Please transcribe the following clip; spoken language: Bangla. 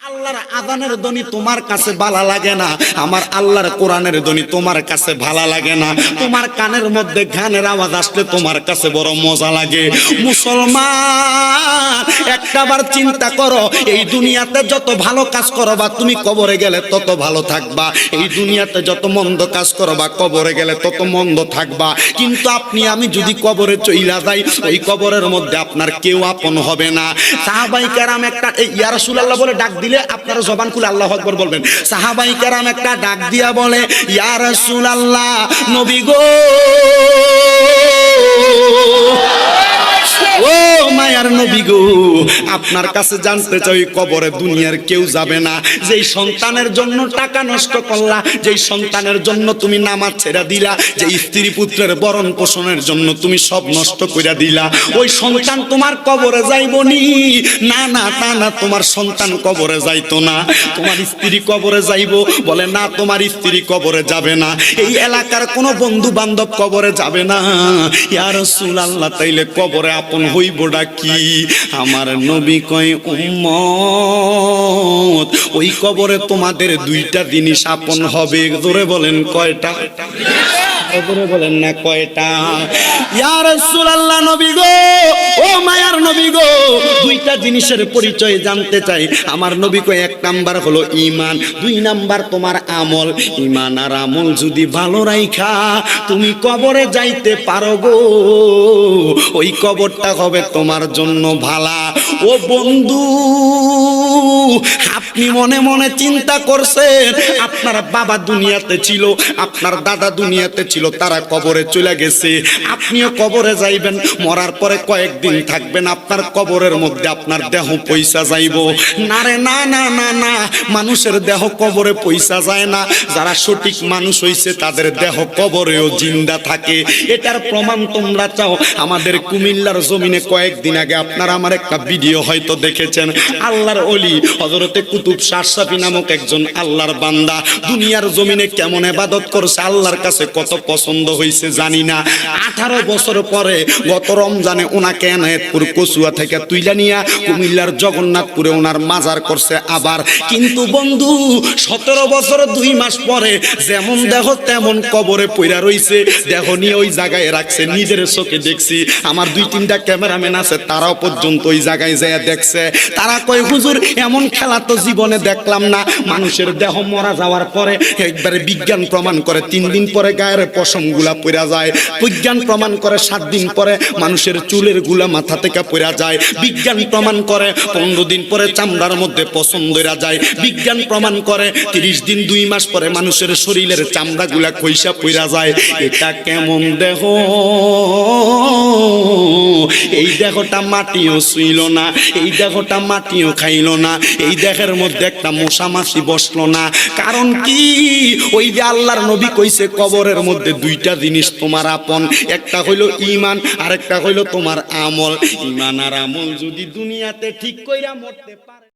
আল্লাহর আযানের ধ্বনি তোমার কাছে ভালো লাগে না, আমার আল্লাহর কোরআনের ধ্বনি তোমার কাছে ভালো লাগে না। তোমার কানের মধ্যে গানের আওয়াজ আসলে তোমার কাছে বড় মজা লাগে। মুসলমান একটাবার চিন্তা করো, এই দুনিয়াতে যত ভালো কাজ করবা তুমি কবরে গেলে তত ভালো থাকবা, এই দুনিয়াতে যত মন্দ কাজ করবা কবরে গেলে তত মন্দ থাকবা। কিন্তু আপনি আমি যদি কবরে চইলা যাই, ওই কবরের মধ্যে আপনার কেউ আপন হবে না। সাহাবায়ে কেরাম একটা ইয়া রাসূলুল্লাহ বলে ডাক দিলে আপনারা জবান খুলে আল্লাহু আকবার বলবেন। সাহাবায়ে কেরাম একটা ডাক দিয়া বলে, ইয়া রাসূলুল্লাহ, নবী গো, ও মায়ার নবী গো, আপনার কাছে জানতে চাই, কবরে দুনিয়ার কেউ যাবে না। যেই সন্তানের জন্য টাকা নষ্ট করলা, যেই সন্তানের জন্য তুমি নামাজ ছেড়ে দিলা, যে স্ত্রী পুত্রের ভরণ পোষণের জন্য তুমি সব নষ্ট করে দিলা, ওই সন্তান তোমার কবরে যাইবনি? না না, তা না, তোমার সন্তান কবরে যাইতো না, তোমার স্ত্রী কবরে যাইবো। বলে না, তোমার স্ত্রী কবরে যাবে না, এই এলাকার কোনো বন্ধু বান্ধব কবরে যাবে না। ইয়া রাসূলুল্লাহ, তাইলে কবরে আপন হইবটা কি? আমার নবী কয়, উম্মত, ওই কবরে তোমাদের দুইটা জিনিস আপন হবে। জোরে বলেন কয়টা? কবরে বলেন না কয়টা? ইয়া রাসূলুল্লাহ, নবী গো, ও মায়ার নবী গো, দুইটা জিনিসের পরিচয় জানতে চাই। আমার নবী কয়, এক নাম্বার হলো ঈমান, দুই নাম্বার তোমার আমল। ঈমান আর আমল যদি ভালো রাইখা তুমি কবরে যাইতে পারো গো, ওই কবরটা হবে তোমার জন্য ভালা। ও বন্ধু, আপনি মনে মনে চিন্তা করছেন, আপনার বাবা দুনিয়াতে ছিল, আপনার দাদা দুনিয়াতে ছিল, তারা কবরে চলে গেছে, আপনিও কবরে যাইবেন, মরার পরে কয়েকদিন থাকবেন, আপনার কবরের মধ্যে আপনার দেহ পয়সা যাইব না রে? না না না না, মানুষের দেহ কবরে পয়সা যায় না, যারা সঠিক মানুষ হইছে তাদের দেহ কবরেও জিন্দা থাকে। এটার প্রমাণ তোমরা চাও? আমাদের কুমিল্লার জমিনে কয়েকদিন আগে আপনারা আমার একটা ভিডিও হয়তো দেখেছেন, আল্লাহর ওলি হযরতে কুতুব শাহ শাফি নামক একজন আল্লাহর বান্দা দুনিয়ার জমিনে কেমন ইবাদত করছে, আল্লাহর কাছে কত পছন্দ হয়েছে জানি না। 18 বছর পরে গত রমজানে ওনাকে এনায়েতপুর কচুয়া থেকে তুইলা নিয়া কুমিল্লার জগন্নাথপুরে ওনার মাজার করছে আবার। কিন্তু বন্ধু, 17 বছর 2 মাস পরে যেমন দেহ তেমন কবরে পইরা রইছে, দেহ নিয়ে ওই জায়গায় রাখছে, নিজের চোখে দেখছি। আমার 2-3টা ক্যামেরাম্যান আছে, তারাও পর্যন্ত ওই জায়গায় যায় দেখছে। তারা কয়, হুজুর, এমন খেলা তো জীবনে দেখলাম না। মানুষের দেহ মরা যাওয়ার পরে একবারে বিজ্ঞান প্রমাণ করে 3 দিন পরে গায়ের পশম গুলা পড়া যায়, বিজ্ঞান প্রমাণ করে 7 দিন পরে মানুষের চুলের গুলা মাথা থেকে পড়া যায়, বিজ্ঞান প্রমাণ করে 15 দিন পরে চামড়ার মধ্যে পশম ধরা যায়, বিজ্ঞান প্রমাণ করে 30 দিন 2 মাস পরে মানুষের শরীরের চামড়া গুলা খইসা পড়া যায়। এটা কেমন দেহ? এই দেহটা মাটিও ছুঁইল না, এই দেহটা মাটিও খাইল না, এই দেহের মধ্যে একটা মশা মাছি বসলো না। কারণ কি? ওই যে আল্লাহর নবী কইছে, কবরের মধ্যে 2টা জিনিস তোমার আপন, একটা হইলো ঈমান আর একটা হইলো তোমার আমল। ঈমান আর আমল যদি দুনিয়াতে ঠিক কইরা মরতে পারে।